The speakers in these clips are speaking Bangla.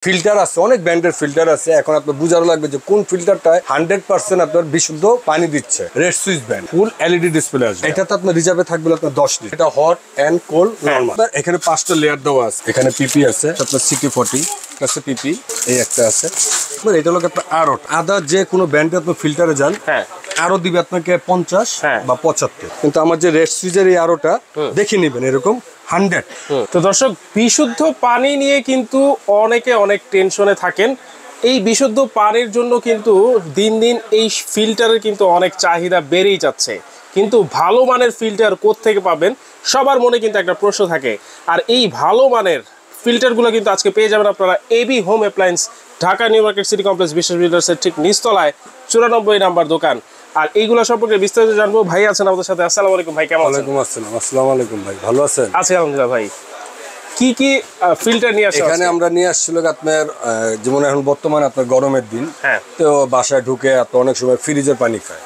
ফিল্টার আছে, অনেক ব্র্যান্ডের ফিল্টার আছে। এখন আপনার বুঝানো লাগবে যে কোন ফিল্টারটায় 100% আপনার বিশুদ্ধ পানি দিচ্ছে। রেড সুইচ ব্র্যান্ড, ফুল এলইডি ডিসপ্লে আসবে। এটাতে আপনার রিজার্ভে থাকবে আপনার 10 লিটার। এটা হট এন্ড কোল্ড নরমাল। এখানে 5টা লেয়ার দেওয়া আছে। এখানে পিপি আছে, আপনার সিটি40 আছে, পিপি এই একটা আছে। এটা হলো আপনার আরট। আদার যে কোনো ব্র্যান্ডে আপনি ফিল্টারে যান, আরো দিবে আপনাকে 50 বা 75। কিন্তু আমার যে রেড সুইচের এই আরোটা দেখে নেবেন এরকম 100। তো দর্শক, বিশুদ্ধ পানি নিয়ে কিন্তু অনেকে অনেক টেনশনে থাকেন। এই বিশুদ্ধ পানির জন্য কিন্তু দিন দিন এই ফিল্টারের কিন্তু অনেক চাহিদা বেড়েই যাচ্ছে। কিন্তু ভালো মানের ফিল্টার কোত্থেকে পাবেন, সবার মনে কিন্তু একটা প্রশ্ন থাকে। আর এই ভালো মানের ফিল্টারগুলো কিন্তু আজকে পেয়ে যাবেন আপনারা AB home appliance, Dhaka New Market City Complex বিশেষ বিল্ডার্সের ঠিক নিচতলায় 94 নাম্বার দোকান। আর এইগুলো সম্পর্কে বিস্তারিত জানবো। ভাই আছেন আমাদের সাথে। আসসালামু আলাইকুম ভাই, কেমন আছেন? ওয়ালাইকুম আসসালাম। আসসালামু আলাইকুম ভাই, ভালো আছেন? আছি আলহামদুলিল্লাহ। ভাই কি কি ফিল্টার নিয়ে আসছেন? এখানে আমরা নিয়ে আসছিল আপনার, যেমন এখন বর্তমানে আপনার গরমের দিন, তো বাসায় ঢুকে আপনার অনেক সময় ফ্রিজের পানি খায়।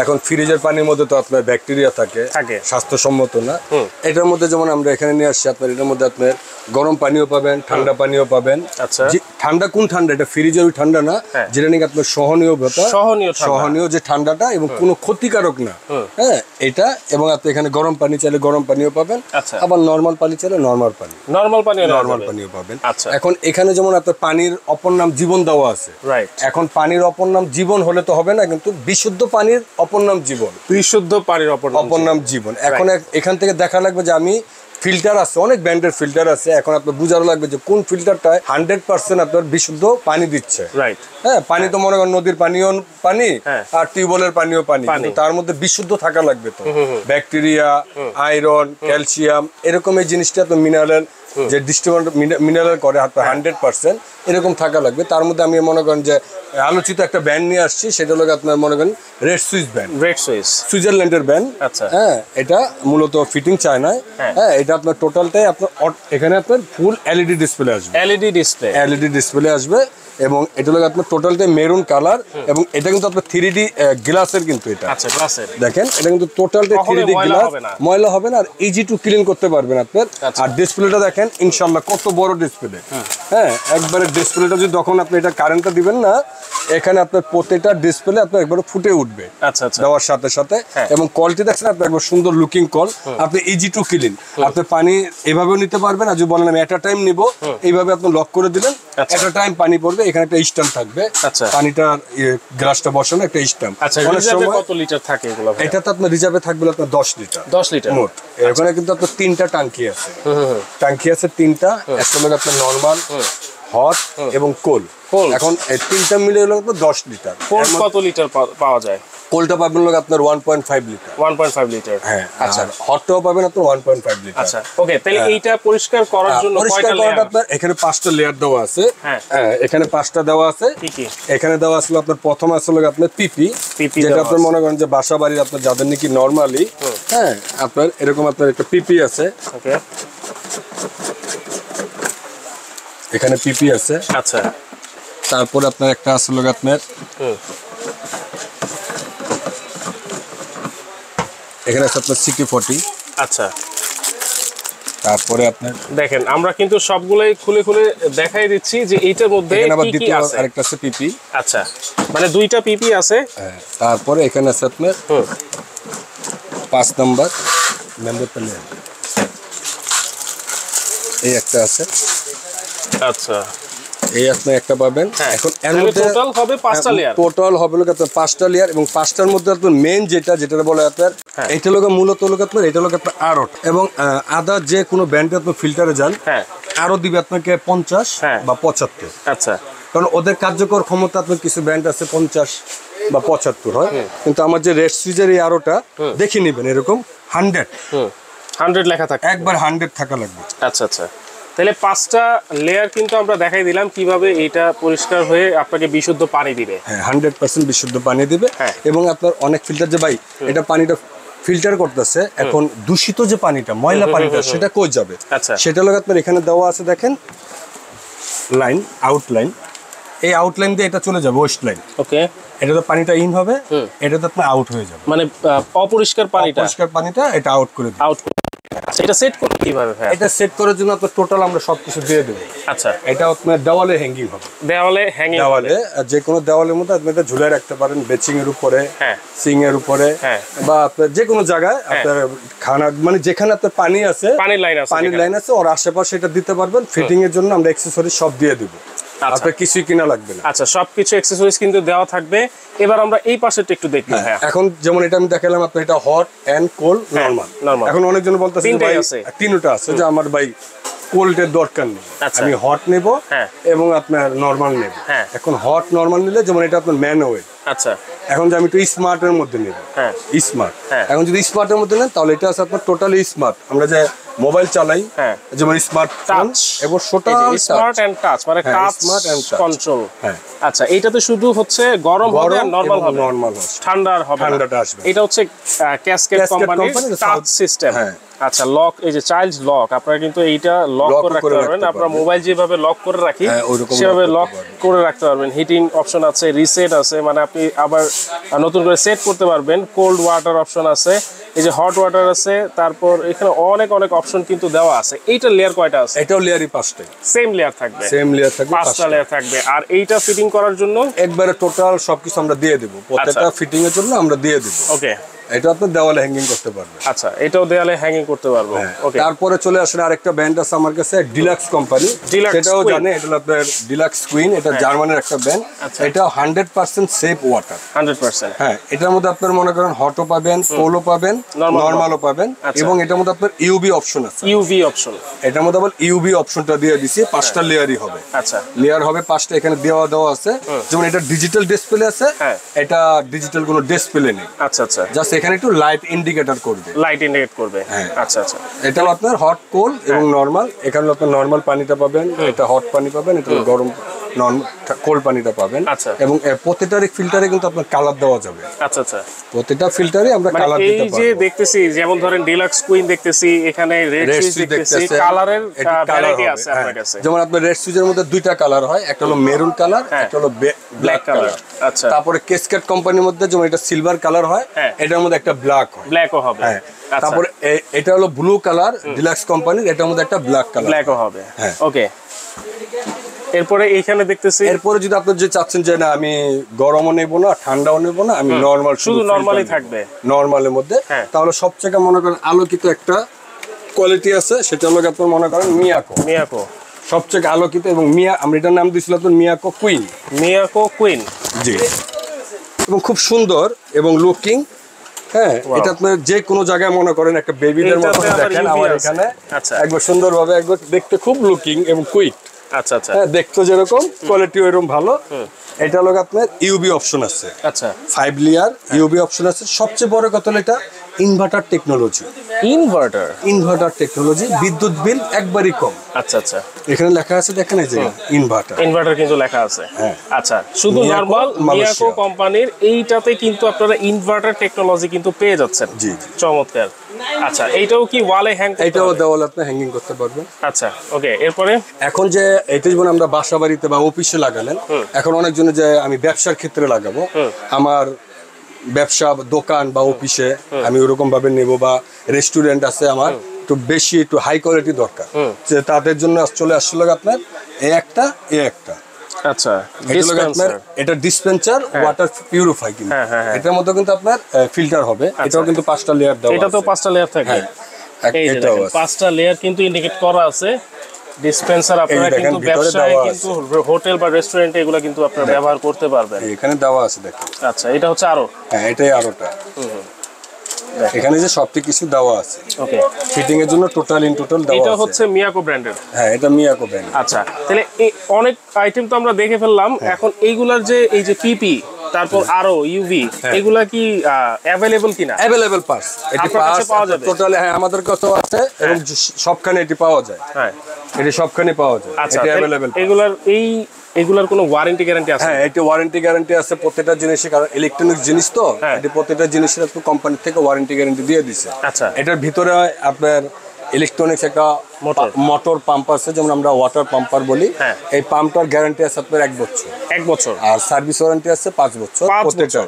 এখন ফ্রিজের পানির মধ্যে তো আপনার ব্যাকটেরিয়া থাকে, স্বাস্থ্যসম্মত না। এটার মধ্যে যেমন আমরা এখানে নিয়ে আসছি আপনার, এটার মধ্যে আপনার গরম পানিও পাবেন, ঠান্ডা পানিও পাবেন। ঠান্ডা কোন ঠান্ডা? এটা ফ্রিজের ওই ঠান্ডা না, যেটা নাকি আপনার সহনীয় যে ঠান্ডাটা এবং কোনো ক্ষতিকারক না। হ্যাঁ, এটা। এবং আপনি এখানে গরম পানি চাইলে গরম পানিও পাবেন, আবার নর্মাল পানি চাইলে নর্মাল পানিও পাবেন। এখন এখানে যেমন আপনার পানির অপর নাম জীবন দেওয়া আছে। এখন পানির অপর নাম জীবন হলে তো হবে না, কিন্তু বিশুদ্ধ পানির অপর নাম জীবন। বিশুদ্ধ পানির অপর নাম জীবন। এখন এখান থেকে দেখা লাগবে যে আমি ফিল্টার আছে, অনেক ব্র্যান্ডের ফিল্টার আছে। এখন আপনার বুঝানো লাগবে যে কোন ফিল্টারটায় 100% আপনার বিশুদ্ধ পানি দিচ্ছে। হ্যাঁ, পানি তো মনে করেন নদীর পানিও পানি, আর টিউবওয়েলের পানিও পানি, তার মধ্যে বিশুদ্ধ থাকা লাগবে। তো ব্যাকটেরিয়া, আয়রন, ক্যালসিয়াম এরকম এই জিনিসটা তো মিনারেল, যে ডিস্ট্রিবিউট মিনারেল করে 100% এরকম থাকা লাগবে। তার মধ্যে আমি মনে করেন যে আলোচিত একটা ব্র্যান্ড নিয়ে আসছি, সেটা হলো আপনার মনে করেন red switch brand. Red switch সুইজারল্যান্ডের ব্র্যান্ড। হ্যাঁ, এটা মূলত ফিটিং চায় না। হ্যাঁ, এটা আপনার টোটালটাই আপনার এখানে আপনার ফুল এলইডি ডিসপ্লে আসবে। এলইডি ডিসপ্লে আসবে এবং এটা হলো আপনার টোটালটাই মেরুন কালার। এবং এটা কিন্তু আপনার 3D গ্লাসের, কিন্তু এটা দেখেন, এটা কিন্তু টোটালটাই 3D গ্লাস, ময়লা হবে না, আর ইজি টু ক্লিন করতে পারবেন আপনার। আর ডিসপ্লেটা দেখেন ইনশাআল্লাহ কত বড় ডিসপ্লে। হ্যাঁ, একবারে ডিসপ্লেটা যদি যখন আপনি এটা কারেন্টটা দিবেন না, এখানে আপনার প্রত্যেকটা ডিসপ্লে আপনার একবারে ফুটে উঠবে দেওয়ার সাথে সাথে। এবং কলটি দেখছেন আপনার একবার সুন্দর লুকিং কল। আপনি ইজি টু ক্লিন, আপনি পানি এভাবেও নিতে পারবেন, আর যদি বলেন আমি একটা টাইম নিব, এইভাবে আপনি লক করে দিলেন, একটা টাইম পানি পড়বে। এখানে একটা স্ট্যাম্প থাকবে, পানিটা গ্লাসটা বসানো একটা স্ট্যাম্প। কত লিটার থাকে এগুলো? এটাতে আপনার রিজার্ভে থাকবে আপনার 10 লিটার মোট। এখানে কিন্তু আপনার 3টা টাঙ্কি আছে। টাঙ্কি আছে 3টা, একটা হলো আপনার নরমাল, হট এবং কোল। এখন এই 3টা মিলে হলো আপনার 10 লিটার। কত লিটার পাওয়া যায়? কোলটা পাবেন লোক আপনার 1.5 লিটার। 1.5 লিটার। হ্যাঁ, আচ্ছা। হটটাও পাবেন আপনার 1.5 লিটার। আচ্ছা, ওকে। তাহলে এইটা পরিষ্কার করার জন্য পরিষ্কার করাটা আপনার এখানে 5টা লেয়ার দেওয়া আছে। হ্যাঁ, এখানে 5টা দেওয়া আছে। কি কি? এখানে দেওয়া আছে আপনার প্রথম আছে লোক আপনার পিপি, যেটা আপনার মনে করেন যে বাসা বাড়ির আপনার যাদের নাকি নরমালি, হ্যাঁ, আপনার এরকম আপনার একটা পিপি আছে। ওকে, এখানে পিপি আছে। আচ্ছা, তারপরে আপনার একটা আছে লোক আপনার এখানে আছে আপনার সিটি40। আচ্ছা, তারপরে আপনার দেখেন আমরা কিন্তু সবগুলাই খুলে খুলে দেখাই দিচ্ছি যে এইটার মধ্যে কি কি আছে। আরেকটা আছে পিপি। আচ্ছা, মানে 2টা পিপি আছে। হ্যাঁ, তারপরে এখানে আছে আপনার 5 নাম্বার মেম্বার প্লেয়ার, এই একটা আছে। আচ্ছা, এই আপনি একটা পাবেন। এখন এর মধ্যে টোটাল হবে 5টা লেয়ার। টোটাল হবে লোক আপনার 5টা লেয়ার, এবং 5টার মধ্যে আপনার মেইন যেটা বলে আপনার, এটা লোক মূলত লোক আপনার, এটা লোক আপনার আরট। এবং আদার যে কোনো ব্র্যান্ডে আপনি ফিল্টারে যান, আরো দিবে আপনাকে 50 বা 75। আচ্ছা, কারণ ওদের কার্যকর ক্ষমতা আপনার কিছু ব্র্যান্ড আছে 50 বা 75 হয়, কিন্তু আমার যে রেড সুইচের এই আরোটা দেখে নেবেন এরকম 100 লেখা থাকে, একবার 100 থাকা লাগবে। আচ্ছা আচ্ছা, তাহলে 5টা লেয়ার কিন্তু আমরা দেখাই দিলাম কিভাবে এটা পরিষ্কার হয়ে আপনাকে বিশুদ্ধ পানি দিবে। হ্যাঁ, 100% বিশুদ্ধ পানি দিবে। এবং আপনার অনেক ফিল্টার যে ভাই এটা পানিটা ফিল্টার করতেছে, এখন দূষিত যে পানিটা, ময়লা পানিটা, সেটা কই যাবে? সেটা লোক আপনার এখানে দেওয়া আছে, দেখেন লাইন, আউটলাইন। এই আউটলাইন দিয়ে এটা চলে যাবে ওয়েস্ট লাইন। ওকে, এটাতে পানিটা ইন হবে, এটাতে আপনার আউট হয়ে যাবে, মানে অপরিষ্কার পানিটা এটা আউট করে দিবে। আচ্ছা, এটা সেট করব কিভাবে ভাই? এটা সেট করার জন্য আপনার টোটাল আমরা সবকিছু দিয়ে দেবো। আচ্ছা, এটা আপনার দেওয়ালে হ্যাঙ্গিং হবে, দেওয়ালে হ্যাঙ্গিং, দেওয়ালে যে কোনো দেওয়ালের মধ্যে আপনি এটা ঝুলে রাখতে পারেন, বেচিং এর উপরে, হ্যাঁ, সিং এর উপরে, হ্যাঁ, বা আপনার যে কোনো জায়গায় আপনার খানা মানে যেখানে আপনার পানি আছে, পানির লাইন আছে, পানির লাইন আছে ওর আশেপাশে এটা দিতে পারবেন। ফিটিং এর জন্য আমরা অ্যাকসেসরি সব দিয়ে দিব, আপনার কিছুই কিনা লাগবে না। আচ্ছা, সবকিছু অ্যাকসেসরিজ কিন্তু দেওয়া থাকবে। এবার আমরা এই পাশেরটা একটু দেখব। হ্যাঁ, এখন যেমন এটা আমি দেখালাম আপনার, এটা হট এন্ড কোল্ড নরমাল। এখন অনেকজন বলতেছে ভাই তিনটা আছে, যে আমার ভাই কোল্ডের দরকার নেই, আমি হট নেব এবং আপনার নরমাল নেব। এখন হট নরমাল নিলে যেমন এটা আপনার ম্যানুয়াল। আচ্ছা, এখন যে আমি একটু স্মার্টের মধ্যে নেব, স্মার্ট, এখন যদি স্মার্টের মধ্যে নেন তাহলে এটা আছে আপনার টোটালি স্মার্ট। আমরা যে মোবাইল চালাই যেমন স্মার্ট টাচ এবং টোটাল স্মার্ট এন্ড টাচ, মানে টাচ কন্ট্রোল। আচ্ছা, এইটাতে শুধু হচ্ছে গরম হবে আর নরমাল হবে, নরমাল ঠান্ডা হবে, ঠান্ডাটা আসবে। এটা হচ্ছে ক্যাসকেড কোম্পানির টাচ সিস্টেম। আচ্ছা, লক, এই যে চাইল্ড লক, আপনারা কিন্তু এইটা লক করে রাখতে পারবেন। আপনার মোবাইল যেভাবে লক করে রাখি সেভাবে লক করে রাখতে পারবেন। হিটিং অপশন আছে, রিসেট আছে, মানে আপনি আবার নতুন করে সেট করতে পারবেন। কোল্ড ওয়াটার অপশন আছে, এই যে হট ওয়াটার আছে, তারপর এখানে অনেক অনেক অপশন কিন্তু দেওয়া আছে। এইটা লেয়ার কয়টা আছে? এটাও লেয়ারই 5টাই, সেম লেয়ার থাকবে, সেম লেয়ার থাকবে, 5টা লেয়ার থাকবে। আর এইটা ফিটিং করার জন্য একবারে টোটাল সবকিছু আমরা দিয়ে দেব, প্রত্যেকটা ফিটিং এর জন্য আমরা দিয়ে দেব। ওকে, এটা আপনি দেওয়ালে হ্যাঙ্গিং করতে পারবেন। আচ্ছা, এটাও দেওয়ালে হ্যাঙ্গিং করতে পারবো। ওকে, তারপরে চলে আসলে আরেকটা ব্র্যান্ড আছে আমার কাছে, ডিলাক্স কোম্পানি, সেটাও জানে, এটা আপনার ডিলাক্স কুইন, এটা জার্মানের একটা ব্র্যান্ড। এটা 100% সেফ ওয়াটার, 100%। হ্যাঁ, এটার মধ্যে আপনার মনে করেন হটও পাবেন, কোলও পাবেন, নরমালও পাবেন, এবং এটার মধ্যে আপনার ইউভি অপশন আছে। ইউভি অপশন, এটার মধ্যে আবার ইউভি অপশনটা দিয়ে দিছি। 5টা লেয়ারই হবে। আচ্ছা, লেয়ার হবে 5টা, এখানে দেওয়া আছে। যেমন এটা ডিজিটাল ডিসপ্লে আছে, এটা ডিজিটাল কোনো ডিসপ্লে নেই। আচ্ছা আচ্ছা, জাস্ট এখানে একটু লাইট ইন্ডিকেটর করবে, লাইট ইন্ডিকেট করবে। আচ্ছা আচ্ছা, এটাও আপনার হট, কোল এবং নরমাল। এখানে আপনার নরমাল পানিটা পাবেন, এটা হট পানি পাবেন, এটা গরম কোল্ড পানিটা পাবেন। এবং প্রত্যেকটারই ফিল্টারে কিন্তু আপনার কালার দেওয়া যাবে। আচ্ছা আচ্ছা, প্রত্যেকটা ফিল্টারে আমরা কালার দিতে পারবো। এই যে দেখতেছি, যেমন ধরেন ডিলাক্স কুইন দেখতেছি, এখানে রেড সুইচ দেখতেছি, কালারের ভ্যারাইটি আছে আপনার কাছে। যেমন আপনার রেড সুইচের মধ্যে 2টা কালার হয়, একটা হলো মেরুন কালার, একটা হলো ব্ল্যাক কালার। আচ্ছা, তারপরে ক্যাসকেড কোম্পানির মধ্যে যেমন এটা সিলভার কালার হয়, এটার মধ্যে একটা ব্ল্যাক হয়, ব্ল্যাকও হবে। তারপরে এটা হলো ব্লু কালার ডিলাক্স কোম্পানির, এটার মধ্যে একটা ব্ল্যাক কালার, ব্ল্যাকও হবে। ওকে, এরপরে এইখানে দেখতেছি, এরপরে যদি আপনি যে চাচ্ছেন যে না আমি গরমও নেব না ঠান্ডাও নেব না, আমি নরমাল শুধু নরমালি থাকবে, নরমালের মধ্যে, তাহলে সবচেয়ে মনে করেন আলোকিত একটা কোয়ালিটি আছে, সেটা হলো আপনার মনে করেন মিয়াকো। মিয়াকো সবচেয়ে আলোকিত, এবং আমরা এটার নাম দিয়েছিলাম আপনার মিয়াকো কুইন। মিয়াকো কুইন, জি, এবং খুব সুন্দর এবং লুকিং। হ্যাঁ, এটা আপনার যে কোনো জায়গায় মনে করেন একটা বেবিদের মতো দেখেন, আমার এখানে একবার সুন্দরভাবে, একবার দেখতে খুব লুকিং এবং কুইক। আচ্ছা আচ্ছা, হ্যাঁ, দেখতে যেরকম কোয়ালিটিও এরকম ভালো। এটা হলো আপনার ইউবি অপশন আছে। আচ্ছা, 5 লেয়ার ইউবি অপশন আছে। সবচেয়ে বড় কথা হলো এটা ইনভার্টার টেকনোলজি। ইনভার্টার টেকনোলজি, বিদ্যুৎ বিল একবারই কম। আচ্ছা আচ্ছা, এখানে লেখা আছে দেখেন, এই যে ইনভার্টার কিন্তু লেখা আছে। আচ্ছা, শুধু নরমাল মিয়াকো কোম্পানির এইটাতে কিন্তু আপনারা ইনভার্টার টেকনোলজি কিন্তু পেয়ে যাচ্ছেন। জি, চমৎকার। আচ্ছা, এইটাও কি ওয়ালে হ্যাং করতে এটাও দেওয়ালে আপনি হ্যাঙ্গিং করতে পারবেন। আচ্ছা, ওকে, এরপরে এখন যে এটা যেমন আমরা বাসা বাড়িতে বা অফিসে লাগালেন, এখন অনেকজনে যে আমি ব্যবসার ক্ষেত্রে লাগাবো, আমার ব্যবসা দোকান বা অফিসে আমি ওরকম ভাবে নেব, বা রেস্টুরেন্ট আছে আমার একটু বেশি একটু হাই কোয়ালিটি দরকার, যে তাদের জন্য চলে আসছিল আপনার এই একটা। আচ্ছা, এটা ডিসপেন্সার ওয়াটার পিউরিফাই, কিন্তু এটার মধ্যে কিন্তু আপনার ফিল্টার হবে। এটাও কিন্তু 5টা লেয়ার দেওয়া আছে। এটা তো 5টা লেয়ার থাকবে। এটাও 5টা লেয়ার কিন্তু ইন্ডিকেট করা আছে। ডিসপেন্সার আপনারা কিন্তু ব্যবসায় কিন্তু হোটেল বা রেস্টুরেন্টে এগুলা কিন্তু আপনারা ব্যবহার করতে পারবেন। এখানে দেওয়া আছে দেখেন। আচ্ছা, এটা হচ্ছে আরো, হ্যাঁ, এটাই আরোটা। এখানে যে সবটি কিছু দেওয়া আছে। ওকে, ফিটিং এর জন্য টোটাল দেওয়া আছে। এটা হচ্ছে মিয়াকো ব্র্যান্ডের। হ্যাঁ, এটা মিয়াকো ব্র্যান্ড। আচ্ছা, তাহলে অনেক আইটেম তো আমরা দেখে ফেললাম। এখন এইগুলার যে এই যে পিপি, তারপর আরো ইউভি, এগুলা কি अवेलेबल কিনা? अवेलेबल পার্টস, এটি পাওয়া যাবে টোটালি। হ্যাঁ, আমাদের কাছেও আছে এবং সবখানে এটি পাওয়া যায়। হ্যাঁ, এটি সবখানে পাওয়া যায়। এটি अवेलेबल। এগুলার কোনো ওয়ারেন্টি গ্যারান্টি আছে? হ্যাঁ, এটি ওয়ারেন্টি গ্যারান্টি আছে প্রত্যেকটা জিনিসের, কারণ ইলেকট্রনিক জিনিস তো, এটি প্রত্যেকটা জিনিসের একটু কোম্পানি থেকে ওয়ারেন্টি গ্যারান্টি দিয়ে দিছে। আচ্ছা, এটার ভিতরে আপনার ইলেকট্রনিক্স একটা মোটর পাম্প আছে, যেমন আমরা ওয়াটার পাম্পার বলি। এই পাম্পটার গ্যারান্টি আছে আপনার 1 বছর। 1 বছর। আর সার্ভিস ওয়ারেন্টি আছে 5 বছর প্রত্যেকটা।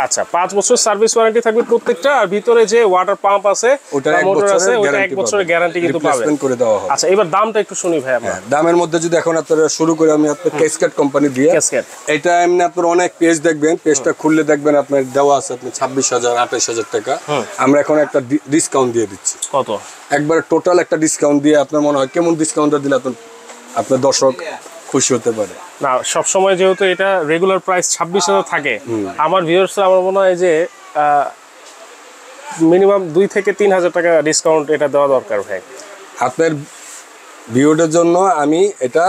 আচ্ছা 5 বছর সার্ভিস ওয়ারেন্টি থাকবে প্রত্যেকটা, আর ভিতরে যে ওয়াটার পাম্প আছে ওটা মোটর আছে ওটা 1 বছরের গ্যারান্টি কিন্তু পাবেন করে দেওয়া হবে। আচ্ছা এবার দামটা একটু শুনি ভাই আমরা। দামের মধ্যে যদি এখন আপনারা শুরু করে আমি আপনার ক্যাসকেড কোম্পানি দিয়ে, এটা এমনি আপনার অনেক পেজ দেখবেন, পেজটা খুললে দেখবেন আপনার দেওয়া আছে আপনি 26,000 28,000 টাকা। আমরা এখন একটা ডিসকাউন্ট দিয়ে দিচ্ছি। কত? একবার টোটাল একটা ডিসকাউন্ট দিয়ে আপনার মনে হয় কেমন ডিসকাউন্টটা দিলে আপনার দর্শক খুশি হতে পারে? না সব সময় যেহেতু এটা রেগুলার প্রাইস 26,000 থাকে, আমার ভিউয়ার্স আমার মনে হয় যে মিনিমাম 2 থেকে 3,000 টাকা ডিসকাউন্ট এটা দেওয়া দরকার ভাই। আপনার ভিউটার জন্য আমি এটা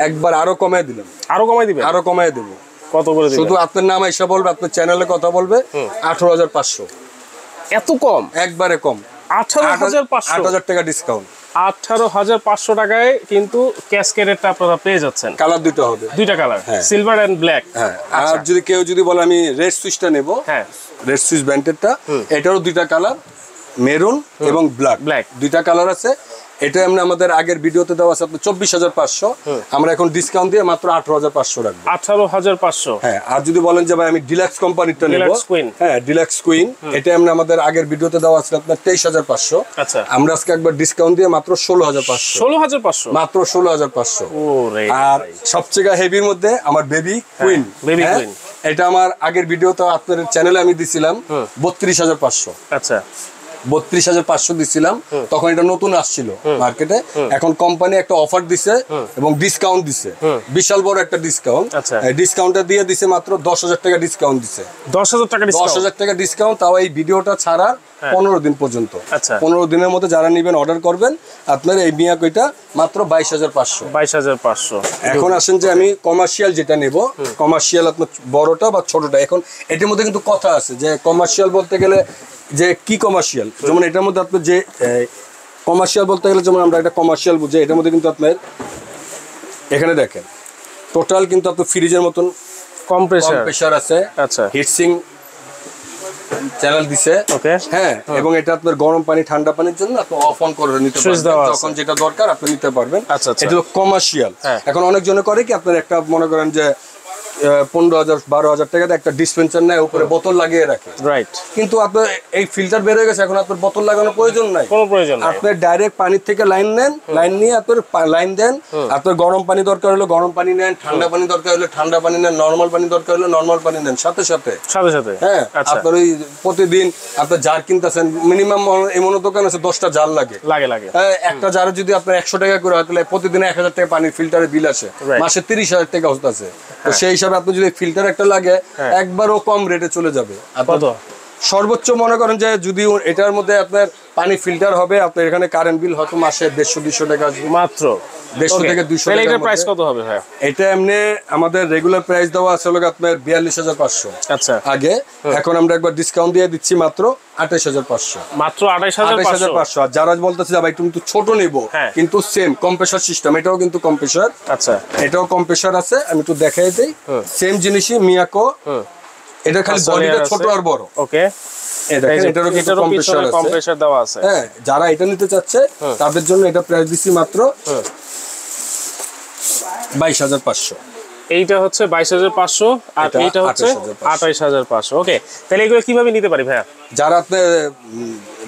একবার আরো কমায় দিলাম। আরো কমাই দিবেন? আরো কমায় দেব। কত করে দিবেন? শুধু আপনার নাম এসে বলবে, আপনার চ্যানেলে কথা বলবে, 18,500। এত কম? একবারে কম, 18,500। 8,000 টাকা ডিসকাউন্ট। 18,500 টাকায় কিন্তু ক্যাসকেডেরটা আপনারা পেয়ে যাচ্ছেন। কালার দুটো হবে, দুইটা কালার, সিলভার এন্ড ব্ল্যাক। হ্যাঁ, আর যদি কেউ বলে আমি রেড সুইচটা নেব, হ্যাঁ রেড সুইচ ব্র্যান্ডেরটা, এটারও দুইটা কালার, মেরুন এবং ব্ল্যাক, দুইটা কালার আছে। এটা এমনি আমাদের আগের ভিডিওতে দেওয়া আছে আপনার 24,500, আমরা এখন ডিসকাউন্ট দিয়ে মাত্র 18,500 রাখবো। 18,500। হ্যাঁ, আর যদি বলেন যে ভাই আমি ডিলাক্স কোম্পানিটা নেব, হ্যাঁ ডিলাক্স কুইন, এটা এমনি আমাদের আগের ভিডিওতে দেওয়া আছে আপনার 23,500। আচ্ছা, আমরা আজকে একবার ডিসকাউন্ট দিয়ে মাত্র 16,500। 16,500 মাত্র 16,500। ওরে, আর সবচেয়ে হেভির মধ্যে আমার বেবি কুইন, বেবি কুইন, এটা আমার আগের ভিডিওতে আপনাদের চ্যানেলে আমি দিছিলাম 32,500। আচ্ছা 32,500 দিছিলাম, তখন এটা নতুন আসছিল মার্কেটে। এখন কোম্পানি একটা অফার দিছে এবং ডিসকাউন্ট দিছে, বিশাল বড় একটা ডিসকাউন্ট। ডিসকাউন্টটা দিয়ে দিছে মাত্র 10,000 টাকা ডিসকাউন্ট দিছে। 10,000 টাকা ডিসকাউন্ট? 10,000 টাকা ডিসকাউন্ট, তাও এই ভিডিওটা ছাড়ার 15 দিন পর্যন্ত। আচ্ছা 15 দিনের মধ্যে যারা নেবেন, অর্ডার করবেন, আপনার এই মিয়া কইটা মাত্র 22,500। 22,500। এখন আসেন যে আমি কমার্শিয়াল যেটা নেব, কমার্শিয়াল আপনার বড়টা বা ছোটটা। এখন এটার মধ্যে কিন্তু কথা আছে যে কমার্শিয়াল বলতে গেলে যে কি কমার্শিয়াল, যেমন এটার মধ্যে আপনার যে কমার্শিয়াল বলতে গেলে যেমন আমরা এটা কমার্শিয়াল বুঝি, এটার মধ্যে কিন্তু আপনার এখানে দেখেন টোটাল কিন্তু আপনার ফ্রিজের মতন কম্প্রেসার আছে। আচ্ছা, হিটসিং চ্যানেল দিছে, হ্যাঁ, এবং এটা আপনার গরম পানি ঠান্ডা পানির জন্য আপনি অফ অন করে নিতে পারবেন, যখন যেটা দরকার আপনি নিতে পারবেন। এটা হলো কমার্শিয়াল। এখন অনেক জনে করে কি আপনার একটা মনে করেন যে 15,000 12,000 টাকাতে একটা ডিসপেন্সার নেয়, উপরে বোতল লাগিয়ে রাখে, রাইট, কিন্তু আপনার এই ফিল্টার বের হয়ে গেছে, এখন আপনার বোতল লাগানোর প্রয়োজন নাই, কোনো প্রয়োজন নাই। আপনি ডাইরেক্ট পানির থেকে লাইন নেন, লাইন নিয়ে আপনার লাইন দেন, আপনার গরম পানি দরকার হলে গরম পানি নেন, ঠান্ডা পানি দরকার হলে ঠান্ডা পানি নেন, নরমাল পানি দরকার হলে নরমাল পানি নেন, সাথে সাথে। হ্যাঁ, আপনার ওই প্রতিদিন আপনার জার কিনতেছেন, মিনিমাম এমন দোকান আছে 10টা জার লাগে। একটা জারে যদি আপনার 100 টাকা করে হয়, তাহলে প্রতিদিন 1,000 টাকা পানির ফিল্টারের বিল আসে, মাসে 30,000 টাকা হচ্ছে। তো সেই হিসাবে আপনি যদি ফিল্টার একটা লাগে, একবারও কম রেটে চলে যাবে। সর্বোচ্চ মনে করেন যে যদি এটার মধ্যে আপনার পানি ফিল্টার হবে, আপনার এখানে কারেন্ট বিল হয়তো মাসে 150-200 টাকা আসবে, মাত্র 150 থেকে 200 টাকা। এটার প্রাইস কত হবে ভাই? এটা এমনি আমাদের রেগুলার প্রাইস দেওয়া আছে হলো আপনার 42,500। আচ্ছা, আগে, এখন আমরা একবার ডিসকাউন্ট দিয়ে দিচ্ছি মাত্র 28,500। মাত্র 28,500। আর যারা বলতেছে যে ভাই তুমি তো ছোট নিব, কিন্তু সেম কম্প্রেসার সিস্টেম, এটাও কিন্তু কম্প্রেসার। আচ্ছা, এটাও কম্প্রেসার আছে, আমি একটু দেখাই দেই। সেম জিনিসই মিয়াকো, এটা খালি বডিটা ছোট আর বড়। ওকে, এটারও কিন্তু কম্প্রেসার দেওয়া আছে। হ্যাঁ, যারা এটা নিতে চাচ্ছে তাদের জন্য এটা প্রাইস দিচ্ছি মাত্র 22,500। এইটা হচ্ছে 22,500 আর এইটা হচ্ছে 28,500। ওকে, তাহলে এগুলো কিভাবে নিতে পারি ভাইয়া? যারা আপনি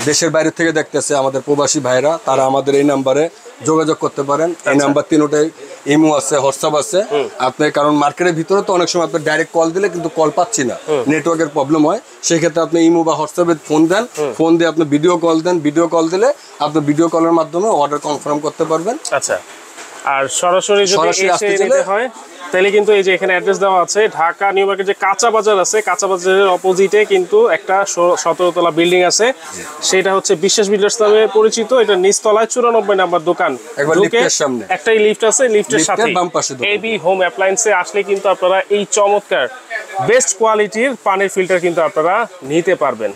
দেশের বাইরে থেকে দেখতেছে, আমাদের প্রবাসী ভাইরা, তারা আমাদের এই নাম্বারে যোগাযোগ করতে পারেন। এই নাম্বার তিনটাই ইমো আছে, হোয়াটসঅ্যাপ আছে আপনার, কারণ মার্কেটের ভিতরে তো অনেক সময় আপনার ডাইরেক্ট কল দিলে কিন্তু কল পাচ্ছি না, নেটওয়ার্কের প্রবলেম হয়। সেই ক্ষেত্রে আপনি ইমো বা হোয়াটসঅ্যাপে ফোন দেন, ফোন দিয়ে আপনি ভিডিও কল দেন, ভিডিও কল দিলে আপনি ভিডিও কলের মাধ্যমে অর্ডার কনফার্ম করতে পারবেন। আচ্ছা, আর সরাসরি যদি এসে নিতে হয় তাহলে কিন্তু এই যে এখানে অ্যাড্রেস দেওয়া আছে, ঢাকা নিউ মার্কেট যে কাঁচা বাজার আছে, কাঁচা বাজারের অপোজিটে কিন্তু একটা 17 তলা বিল্ডিং আছে, সেটা হচ্ছে বিশ্বাস বিল্ডার্স নামে পরিচিত। এটা নিচতলায় 94 নাম্বার দোকান, একটাই লিফট আছে, লিফটের সাথে এবি হোম অ্যাপ্লায়েন্সে আসলে কিন্তু আপনারা এই চমৎকার বেস্ট কোয়ালিটির পানির ফিল্টার কিন্তু আপনারা নিতে পারবেন।